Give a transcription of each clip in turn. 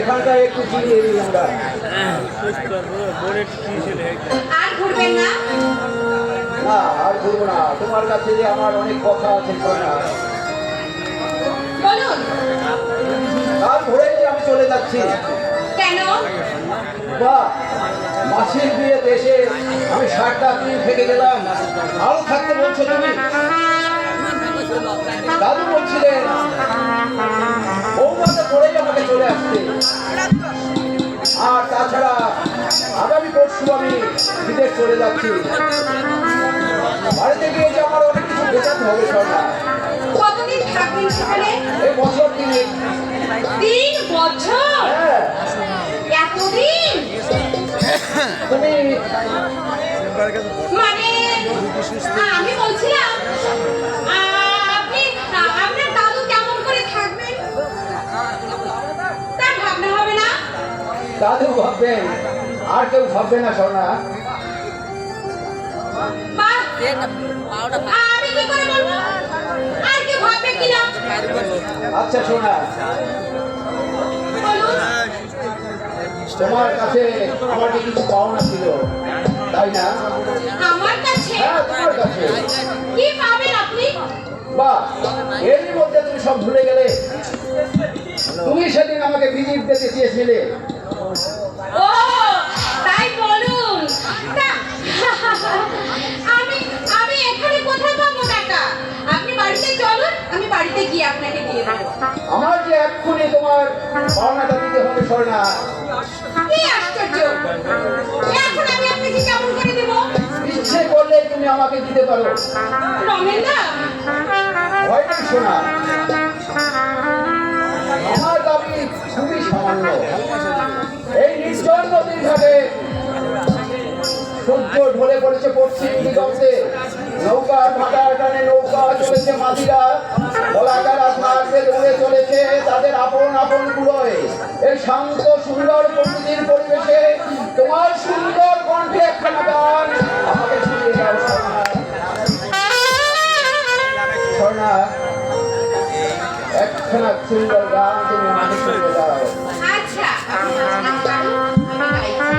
এখানটায় একটু চিনিয়ে দিই আমরা। আর ঘুরবেন না? না, আর ঘুরবো না। তোমার কাছে যে আমার অনেক কথা আছে। বলুন। কাল ভোরে আমি চলে যাচ্ছি। কেন? বা মাসির বিয়ে দেশে আমি 7টা দিন থেকে গেলাম। আরো থাকতে বলছো তুমি? দাদু বলছিলেন বৌমাতে পড়েই আমাকে চলে আসছে। আর তাছাড়া আগামী পরশু আমি বিদেশ চলে যাচ্ছি। বাড়িতে গিয়ে যে আমার অনেক কিছু বোঝাতে হবে। সরকার কতদিন থাকবেন সেখানে? এই বছর 3 বছর? হ্যাঁ। এতদিন? তুমি মানে আমি বলছিলাম আপনি আপনার দাদু কেমন করে থাকবেন তা ভাবনা হবে না? দাদু ভাববেন, আর কেউ ভাববে না। সোনা বাহ, আমি কি করে বলবো আর কেউ ভাববে কিনা? আচ্ছা সোনা, বলুন। তোমার কাছে আমার কি কিছু পাওনা ছিল, তাই না? আমার কাছে? হ্যাঁ, তোমার কাছে। কি পাবেন আপনি? বাহ, এরই মধ্যে তুমি সব ভুলে গেলে। তুমি সেদিন আমাকে ভিজিট দিতে চেয়েছিলে। ও তাই বলুন। তা আমি আমি এখানে কোথায় পাবো টাকা? আপনি বাড়িতে চলুন, আমি বাড়িতে গিয়ে আপনাকে দিয়ে দেবো। আমার যে এক্ষুনি তোমার পাওনাটা দিতে হবে সোনা। কি আশ্চর্য! এখন আমি আপনাকে কেমন করে দেব? ইচ্ছে করলে তুমি আমাকে দিতে পারো। রমেনদা, ভয় নেই সোনা, আমার দাবি খুবই সামান্য। এই নির্জন নদীর ঘাটে সূর্য ঢলে পড়েছে পশ্চিম দিগন্তে। নৌকার ভাটার টানে নৌকা চলেছে মাঝিরা। বলাকারা থাকবে উড়ে চলেছে তাদের আপন আপন কুলোয়। এই শান্ত সুন্দর প্রকৃতির পরিবেশে তোমার সুন্দর কণ্ঠে একখানা গান আমাকে শুনিয়ে দাও সোনা। সোনা, একখানা সুন্দর গান তুমি আমাকে শুনিয়ে দাও। আচ্ছা আপনি আমি গাইছি।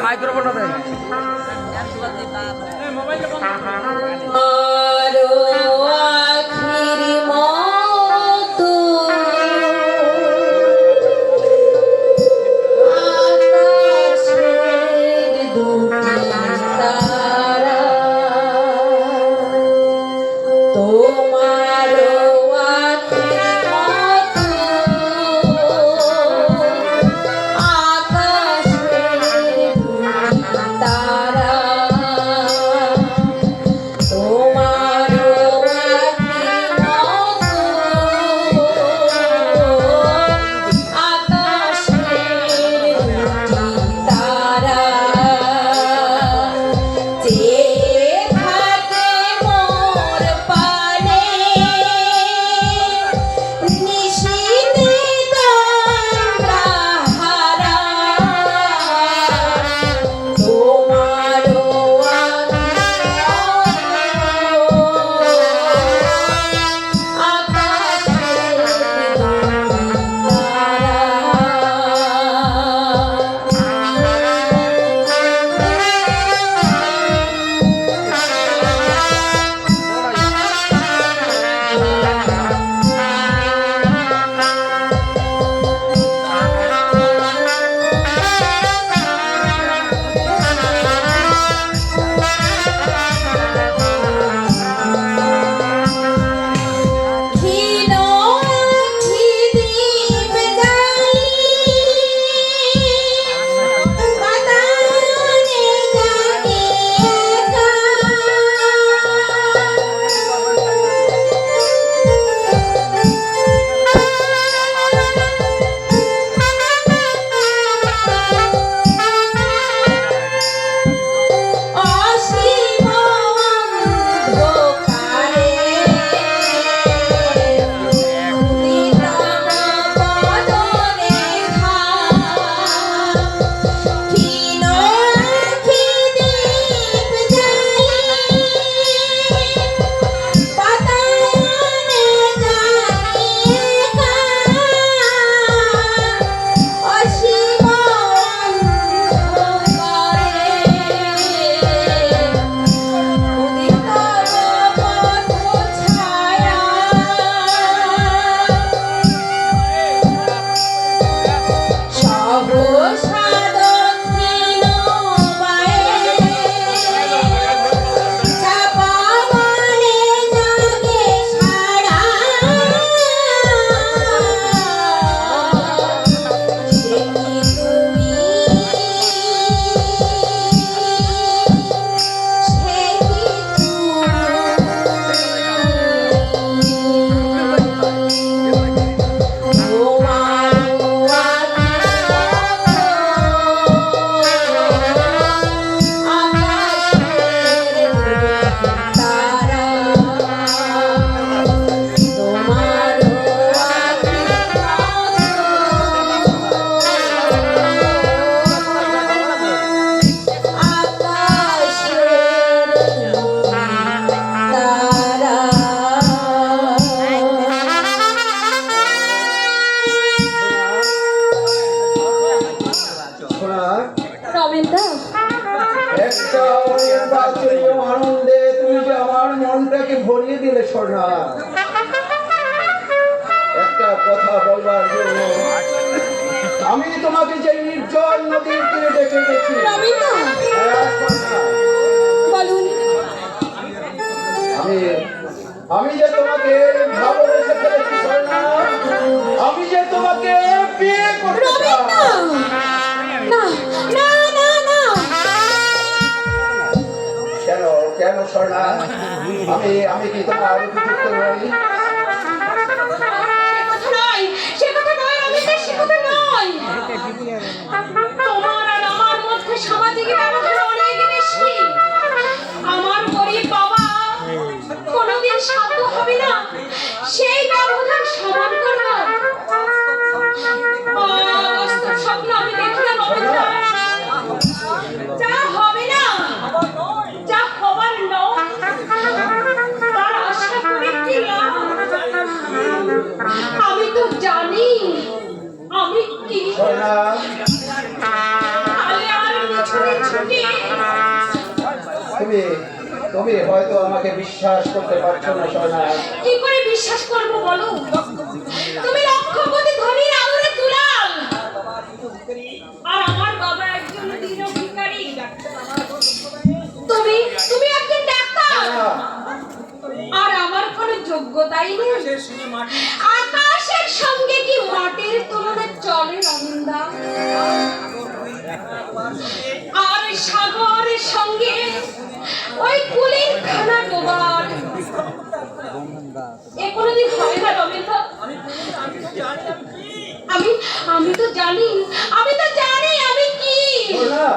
মাইক্রোফোন দেন। প্রেম বাৎসল্য আনন্দে তুমি যে আমার মনটাকে ভরিয়ে দিলে স্বর্ণা। একটা কথা বলবার জন্য আমি তোমাকে যে নির্জন নদীর তীরে ডেকে গেছি। রবীন্দ্র, হ্যাঁ, স্বর্ণা। বলুন। আমি যে তোমাকে ভালোবেসে ফেলেছি স্বর্ণা। আমি যে তোমাকে বিয়ে করতে চাই। না না না না, কেন কেন স্বর্ণা? আমি কি তোমার উপযুক্ত নই? সে কথা নয় রবীন্দ্র, সে কথা নয়। তোমার আর আমার মধ্যে সামাজিক ব্যবধান অনেক বেশি। আমার গরিব বাবা কোনোদিন সাধ্য হবে না সেই ব্যবধান সমান করব। বাস্তব স্বপ্ন আমি দেখি না রবীন্দ্র। যা হবে না, যা হবার নয়, তার আশা করে কি লাভ? আমি তো জানি আমি কি স্বর্ণা, কালে আর পিছনে ছুটি। তুমি হয়তো আমাকে বিশ্বাস করতে পারছো না স্বর্ণা। কি করে বিশ্বাস করব বলো? তুমি লক্ষপতি ধনীর আদরে দুলাল, আর আমার বাবা একজন দীন ভিখারি। তুমি একজন ডাক্তার, আর আমার কোনো যোগ্যতাই নেই। আকাশের সঙ্গে কি মাটির তুলনা চলে রবীন্দ্র? আর সাগরের সঙ্গে ওই কুলির খানা ডোবার এ কোনোদিন হয় না রবীন্দ্র। আমি তো জানি আমি কি। স্বর্ণা,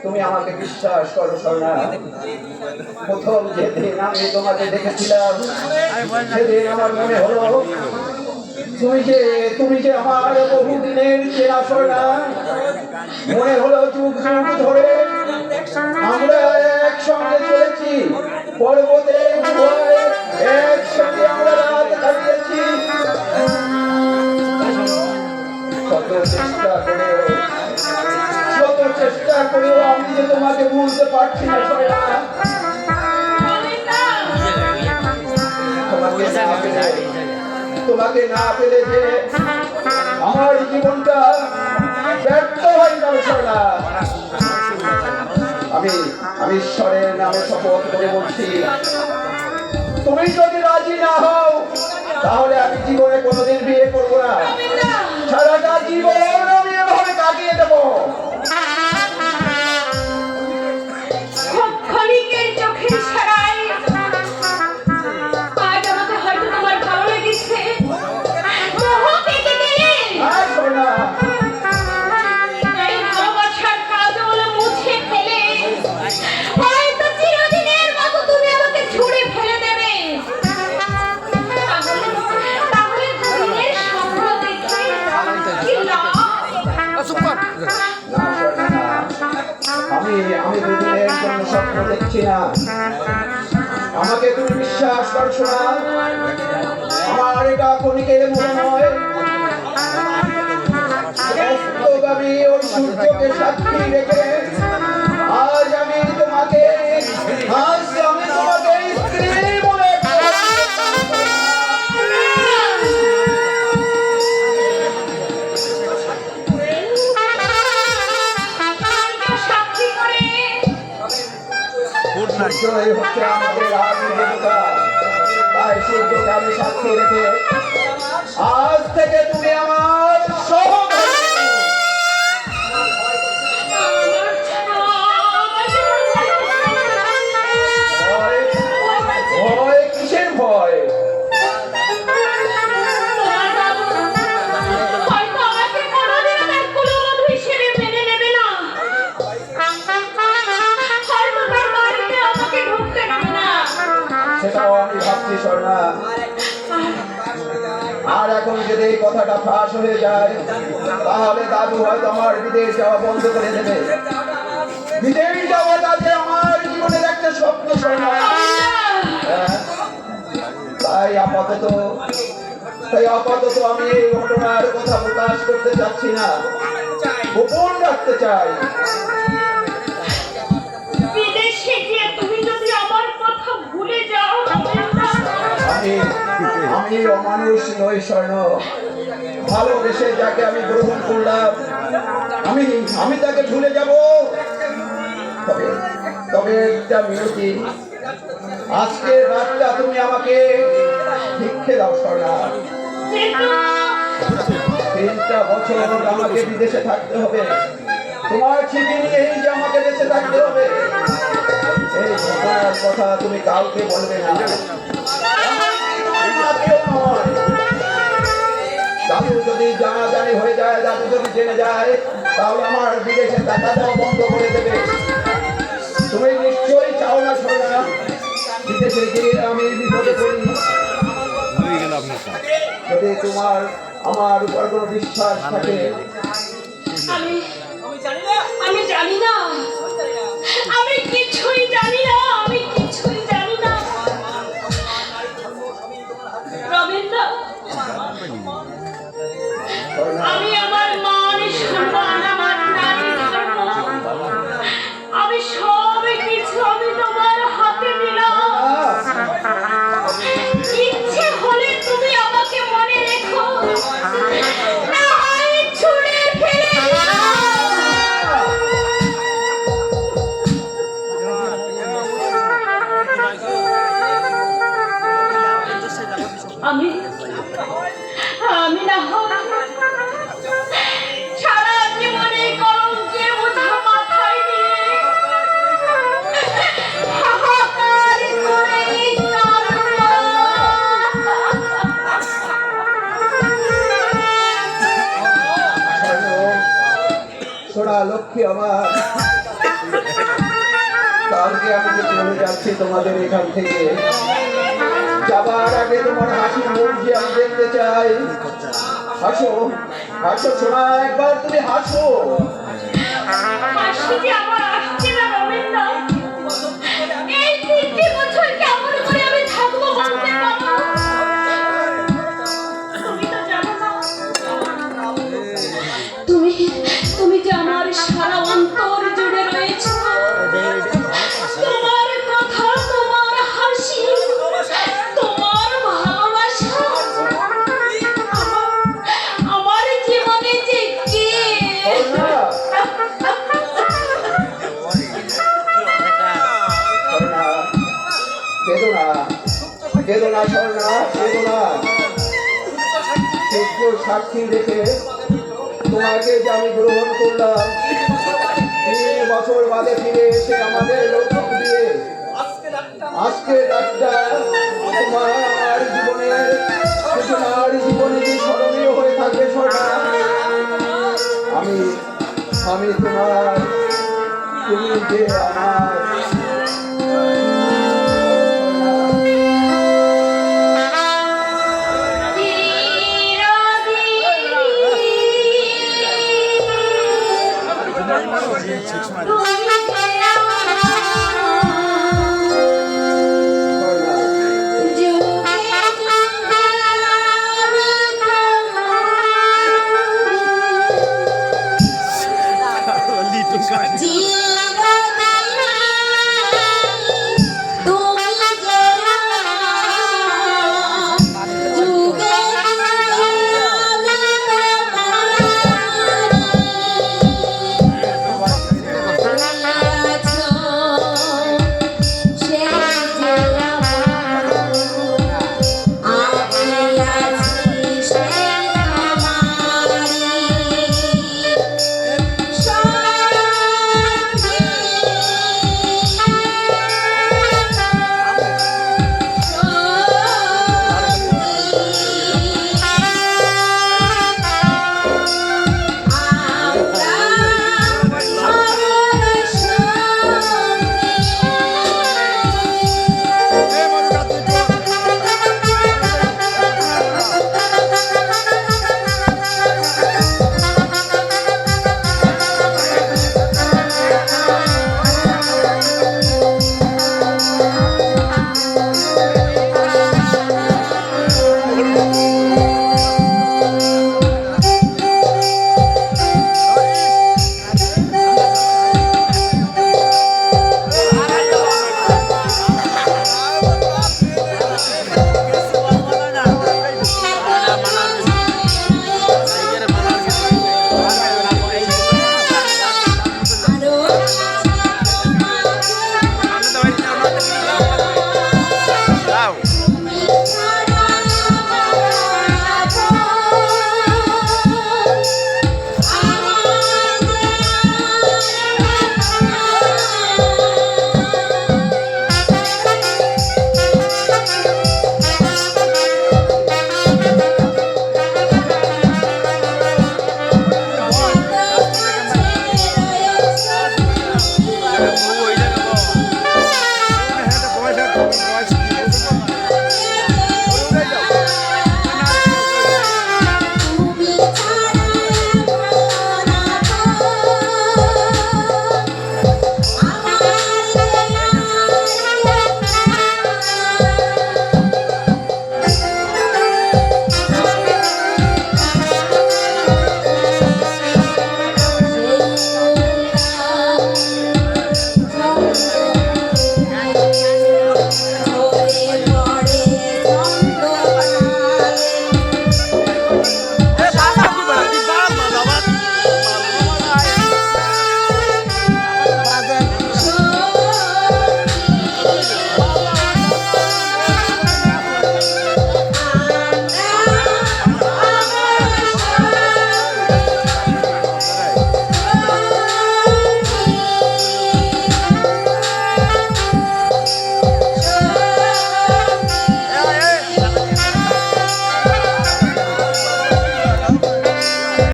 তুমি আমাকে বিশ্বাস করো স্বর্ণা। প্রথম যেদিন আমি তোমাকে দেখেছিলাম সেদিন আমার মনে হলো তুমি যে আমার বহুদিনের চেনা স্বর্ণা। মনে হলো যুগ যুগ ধরে আমরা একসঙ্গে চলেছি, পর্বতে গুহায় একসঙ্গে আমরা রাত কাটিয়েছি। শত চেষ্টা করেও আমি যে তোমাকে ভুলতে পারছি না স্বর্ণা। তোমাকে না পেলে যে আমার জীবনটা ব্যর্থ হয়ে যাবে স্বর্ণা। আমি ঈশ্বরের নামে শপথ করে বলছি, তুমি যদি রাজি না হও তাহলে আমি জীবনে কোনোদিন বিয়ে করবো না। সারাটা জীবন আমি এভাবে কাটিয়ে দেবো। ক্ষণিকের চোখের ইশারায় আজ আমাকে হয়তো তোমার ভালো লেগেছে। মোহ পেতে গেলে আর স্বর্ণা, এই ভালোবাসার কাজল মুছে ফেলে হয়তো চিরদিনের মতো তুমি আমাকে ছুঁড়ে ফেলে দেবে। তাহলে দিনের স্বপ্ন দেখে কি লাভ? না স্বর্ণা, আমি দুদিনের জন্য স্বপ্ন দেখছি না। আমাকে তুমি বিশ্বাস করছো না? আমার এটা ক্ষণিকের মনে নয়। অস্তগামী ওই সূর্যকে সাক্ষী রেখে আজ আমি তোমাকে স্ত্রী বলে সাক্ষী করে সূর্যই হচ্ছে আমাদের আদি দেবতা। তাই সূর্যকে আমি সাক্ষী রেখে আজ থেকে তুমি আমার সহধর্মিণী। ভয় কিসের ভয়? সেটাও আমি ভাবছি স্বর্ণা। আর এখন যদি এই কথাটা ফাঁস হয়ে যায় তাহলে দাদু হয়তো আমার বিদেশ যাওয়া বন্ধ করে দেবে। বিদেশ যাওয়াটা যে আমার জীবনের একটা স্বপ্ন স্বর্ণা। হ্যাঁ, তাই আপাতত আমি এই ঘটনার কথা প্রকাশ করতে চাচ্ছি না, গোপন রাখতে চাই। অমানুষ নই স্বর্ণ। ভালোবেসে যাকে আমি গ্রহণ করলাম, আমি আমি তাকে ভুলে যাব? তবে তবে একটা মিনতি, আজকে রাতটা তুমি আমাকে ভিক্ষে দাও স্বর্ণা। কিন্তু 3টা বছর আমাকে বিদেশে থাকতে হবে, তোমার ছিপি নিয়েই যে আমাকে দেশে থাকতে হবে। এই ঘটনার কথা তুমি কাউকে বলবে না। কেউ নয়। দাদু যদি জানাজানি হয়ে যায়, দাদু যদি জেনে যায়, তাহলে আমার বিদেশে টাকা দেওয়া বন্ধ করে দেবে। তুমি নিশ্চয়ই চাও না সোনা বিদেশে গিয়ে আমি বিপদে পড়ি। যদি তোমার আমার উপর কোনো বিশ্বাস থাকে, আমি আমি জানি না, আমি কিছুই জানি না, আমি কিছুই জানি না। রবীন্দ্র, আমি আমার মান সম্মান, আমার নারী ধর্ম, আমি সব কিছু আমি তোমার হাতে দিলাম। ইচ্ছে হলে তুমি আমাকে মনে রেখো, না হয় ছুঁড়ে ফেলে দাও। আমি আমি না হয় সারা জীবনে কলঙ্কের বোঝা মাথায় নিয়ে হাহাকার করে সোনা লক্ষ্মী আমার, কালকে আমি যে চলে যাচ্ছি তোমাদের এখান থেকে, যাবার আগে তোমার হাসি মুখ যে আমি দেখতে চাই। হাসো হাসো সোনা, একবার তুমি হাসো। হাসি যে আমার আসছে না রবীন্দ্র। এই 3টি বছর কেমন করে আমি থাকবো বলতে পারো? তুমি তো জানো না, তুমি তুমি যে আমার সারা অন্তর জুড়ে রয়েছো। তোমার কথা, তোমার হাসি, তোমার ভালোবাসা আমার জীবনে যে কে। কেঁদো না, কেঁদো না স্বর্ণা, কেঁদো না। সূর্য সাক্ষী রেখে তোমাকে যে আমি গ্রহণ করলাম, 3 বছর বাদে ফিরে এসে আমাদের লক্ষ্য দিয়ে আজকে রাতটা তোমার আমার জীবনের তোমার জীবনে যে স্মরণীয় হয়ে থাকবে স্বর্ণা। আমি তোমার, তুমি যে আমার